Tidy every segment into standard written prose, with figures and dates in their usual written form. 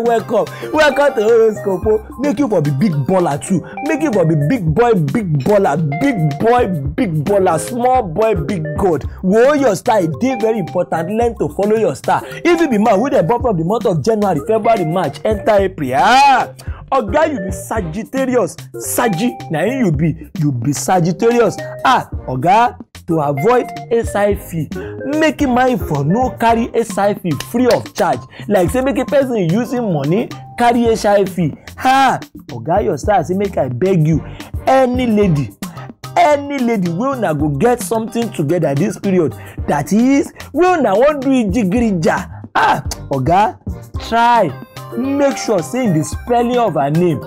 Welcome to horoscope. Make you for be big baller too. Make you for be big boy, big baller, big boy, big baller, small boy, big god. Whoa, your star dey very important. Learn to follow your star. If you be man, we dey born from the month of January, February, March, enter April. Oga, you be Sagittarius. Now you be Sagittarius. Oga, to avoid SIF, make mind for no carry SIF free of charge. Like say make a person using money carry SIF. Oga, your star say make I beg you, any lady wey una go get something together this period, that is wey una wan do ijigirija. Oga, try make sure say in the spelling of her name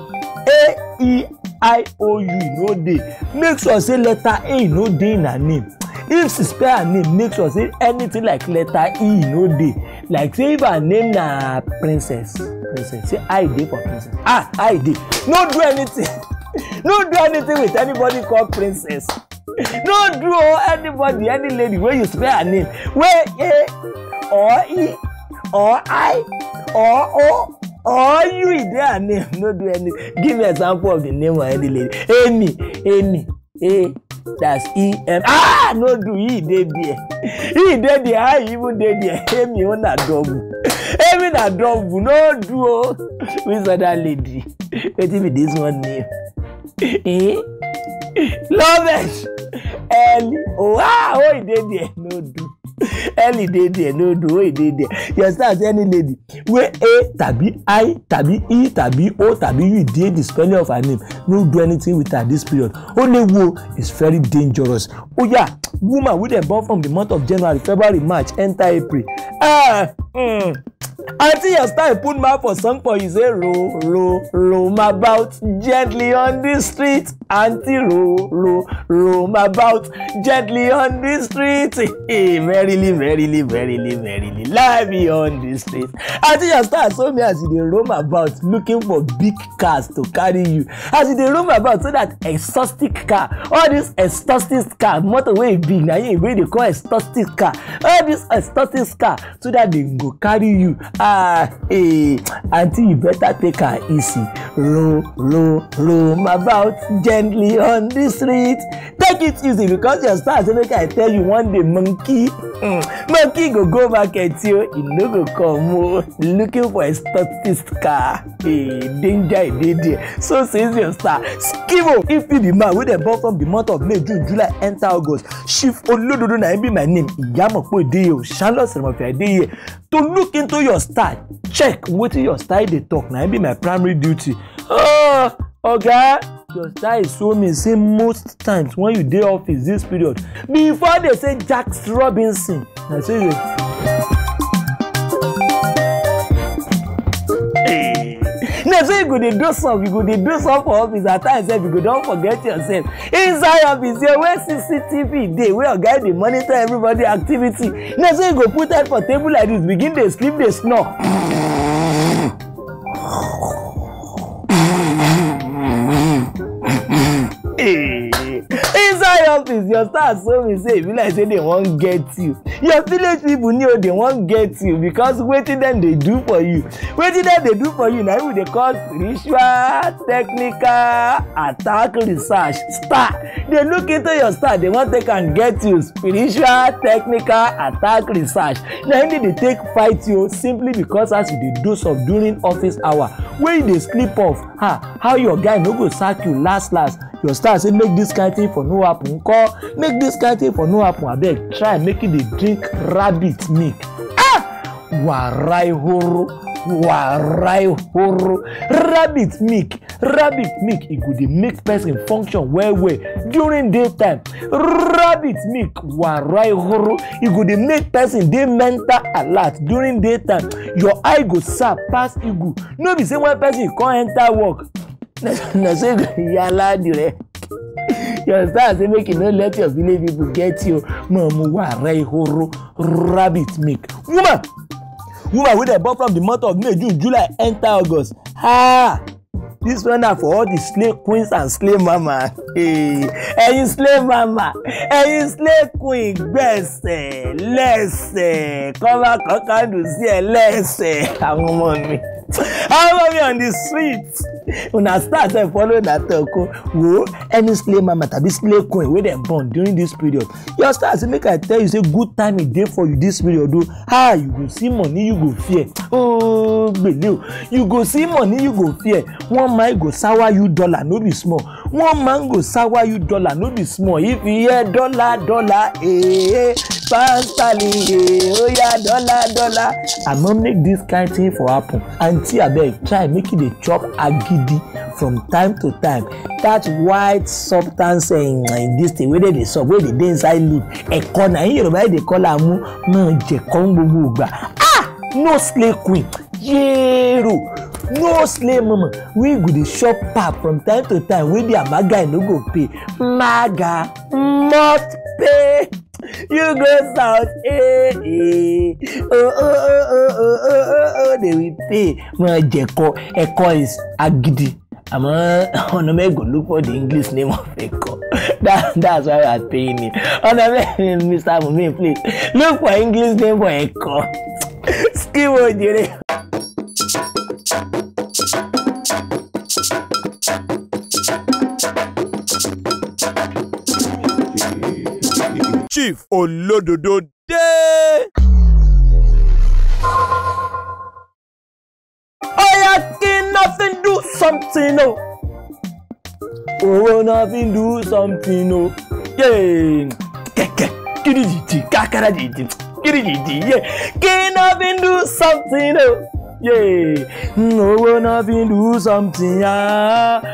AEIOU no dey. Make sure say letter A no dey in her name. If she spell her name, make sure say anything like letter E no dey. Like say if her name na princess, say I dey for princess. I dey. No do anything. No do anything with anybody called princess. No do anybody, any lady wey you spell her name wey A or E or I or O or you in their name. No do anything. Give me example of the name of any lady. Amy. That's E-M. No do E dey there. E dey there. I even dey there. Amy on a double. Amy na double. No do with other lady. Wetin be this one name? Lovett. Ellie. E dey there. No do. Ellie dey there. No do. E dey there. You start any lady where A tabi I tabi E tabi O tabi U dey the spelling of her name. No do anything with her this period. Only wo is very dangerous. Woman wey dem born from the month of January, February, March, enter April. Until your style put mouth for song for you, say roam about gently on the street. Auntie roam about gently on the street. Verily, live on the street. Until your style show me as you dey roam about looking for big cars to carry you. As you dey roam about, so that exhaustic car, all this exhaustic car, motorway big, na you wey dey call exhaustic car. All this exhaustic car, so that they go carry you. Auntie, you better take her easy. Roam about gently on the street. Take it easy, because your star say make I tell you one day monkey go market you, e no go come looking for a status car. Danger dey there. So says your star. Skibo, if you be man wey dem born from the month of May, June, July, enter August, Chief Olododo na be my name. Iyamopo dey here, Charlotte Seremofia dey here. To look into your star, check wetin your star dey talk. Na be my primary duty. Oga, your star is show me say most times when you dey office this period, before they say Jack Robinson, na say you go dey do some, for office. At times you go don forget yourself. Inside office here where CCTV dey, where oga dey monitor everybody activity. Na so you go put head for table like this, begin dey sleep, dey snore. Inside office, your star show me say, if you like say they won't get you. Your village people know they won't get you, because wetin dem dey do for you. Wetin dem dey do for you na who they call spiritual technical attack research star. They look into your star, they want take and get you. Spiritual technical attack research. Na only they take fight you simply because as you dey do some during office hour, when you dey sleep off, how your guy no go sack you last. Your star say make this kind thing for no happen. Make this kind thing for no happen. Abeg, try make it dey drink rabbit milk. Warai horo. Rabbit milk, e go dey make person function well during daytime. Rabbit milk, warai horo, e go dey make person dey mental alert during daytime. Your eye go sharp pass eagle. No be say one person come enter work, na say yala dire. Your star say make you no let your village people get you. Mamu warai horo, rabbit milk. Woman wey dem born from the month of May, June, July, enter August. This one na for all the slave queens and slave mama. Ẹ̀yin slave mama, ẹ̀yin slave queen gbẹ̀sẹ̀ lẹ́sẹ̀, kọ́má kọ́kàndù sí ẹ lẹ́sẹ̀ àwọn ọmọ mi. How me on the streets? Una start and follow that talk. Wo any slave mama tabi slave queen wey dem born during this period. Your start say make I tell you say good time e dey for you this period o. You go see money you go fear. Oh gbele o. You go see money you go fear. One man go sour you dollar no be small. One man go sour you dollar no be small. If you hear dollar pound sterling oh yeah dollar. I no make this kind thing for happen. Auntie abeg try make you dey chop agidi from time to time. That white substance in this thing wey dey sup wey dey inside leaf ẹ̀kọ na yin Yorùbá dey call am mo je kon gbogbo gba. No slave queen yero no slave mama we go dey shop pap from time to time wey their maga no go pay. Maga must pay. You go south, they will pay. Well, Eko is agidi. I'm gonna go look for the English name of Eko. That's why I was paying it. Mr. Mumin, please look for English name for Eko. Skibo Jere. Chief Olododo de. Nothing do something no. Oh, nothing do something no. Yeah. Can nothing do something no. Yeah. Oh, nothing do something. Oh,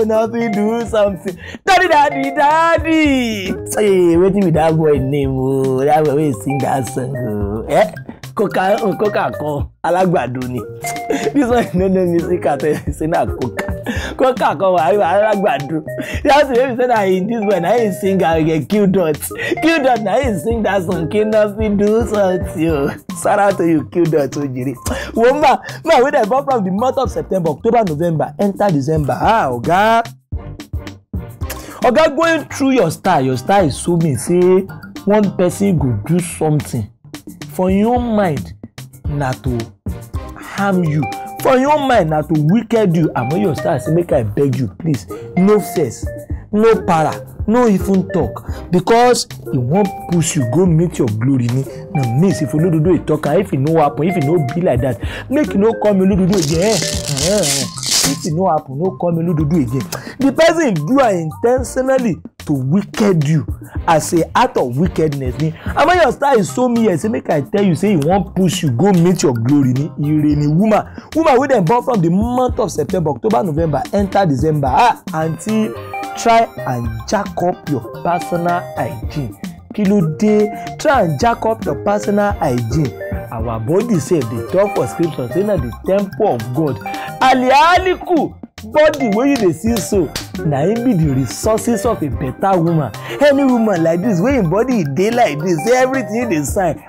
nothing do something. Daddy. Say, waiting with that boy name. Oh, that boy will sing that song. Coca con alagbado ni. This one no music at say na coca con alagbado. That's the way we say that in this one I sing get Q dot na he sing that song can nothing do something. Shout out to you Q dot Ojiri. Woma we dey born from the month of September, October, November, enter December. Oga going through your style is so mean say one person go do something for your mind na to harm you, for your mind na to wicked you. Amo your style say make I beg you please no face, no para, no even talk because he won't push you go meet your glory ni. Na miss if you no do it talk, if it no happen, if it no be like that, make you no come you no do again. If it no happen, no come you no do again. The person do it intentionally to wicked you as a act of wickedness ni. Ama your style is so me say make I tell you say he won't push you go meet your glory ni. Ire ni woman wey dem born from the month of September, October, November, enter December. Auntie, try and jack up your personal hygiene. Kilo day, try and jack up your personal hygiene. Our body sef dey talk for scripture say na the temple of God. Alialiku body wey you dey see so na im be the resources of a better woman. Any woman like this wey im body dey like this, say everything dey sign.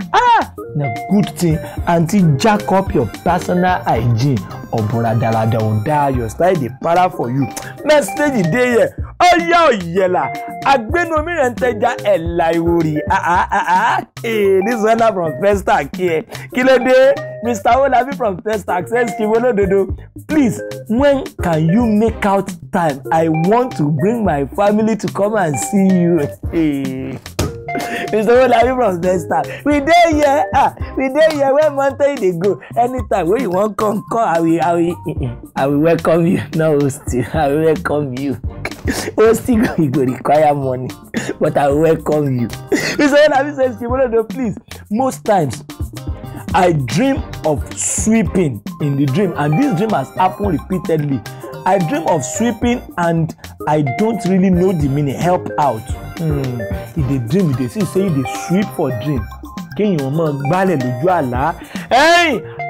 Na good thing. Auntie, jack up your personal hygiene. Oboradarada oda your style dey para for you. Message dey here. Oya oyela agbenu mi renteja elaiwori. This one na from Festac here. Kilode Mr. Olabi from Festac says Olododo, please, when can you make out time? I want to bring my family to come and see you. Mr. Olabi from Festac. We dey here when mountain dey go. Anytime when you want come, I will welcome you. No, still I will welcome you. Still you go require money, but I will welcome you. Mr. Olabi says Olododo, please. Most times I dream of sweeping in the dream, and this dream has happened repeatedly. I dream of sweeping and I don't really know the meaning. Help out. In the dream, they say they sweep for dream. Can you gbálẹ̀ lójú àlá?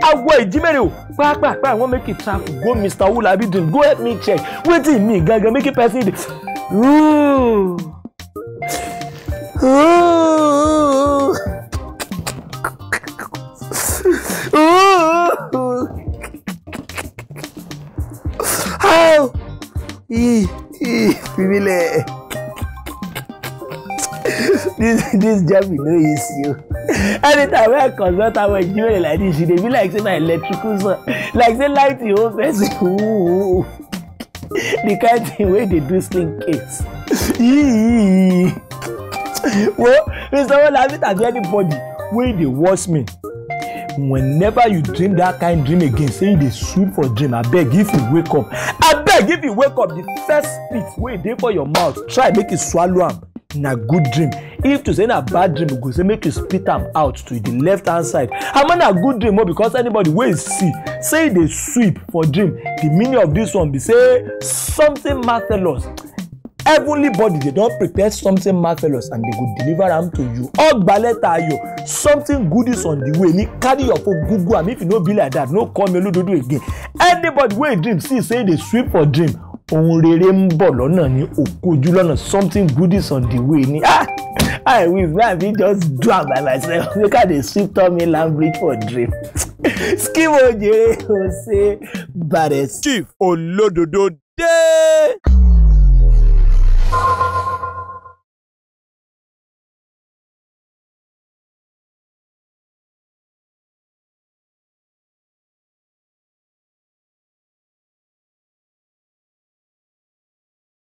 Agbo ìjímẹ̀rẹ̀ o. Pàápàá I wan make it traffic. Go Mr. Olabi dream. Go help me check. Wetin me gangan make it person dey. How? This job is no easy. Anytime when I consult her when you like this, she dey be like say na electrical son, like say light the whole person. Ooh. The kind thing wey dey do sling case. Well, Mr. Olabi tàbí anybody wey dey watch me. Whenever you dream that kind dream again, say you dey sweep for dream, abeg if you wake up, the first spit wey dey for your mouth, try make you swallow am. Na good dream. If to say na bad dream, we go say make you spit am out to the left hand side. And when na good dream, because anybody wey see say dey sweep for dream, the meaning of this one be say something marvelous. Heavenly body, they don prepare something marvelous and they go deliver am to you. Ogbaleta ayo, something good is on the way. Ni carry your phone, Google am. If you no be like that, no call me Olododo again. Anybody wey dream see say they sweep for dream, ohun rere ń bọ̀ lọ́nà ni, òkòjú lọ́nà, something good is on the way ni. I wish I be just do am by myself. Make I dey sweep Tommy Lambridge for dream. Scheme Ojere go say baddest. Chief Olododo dey.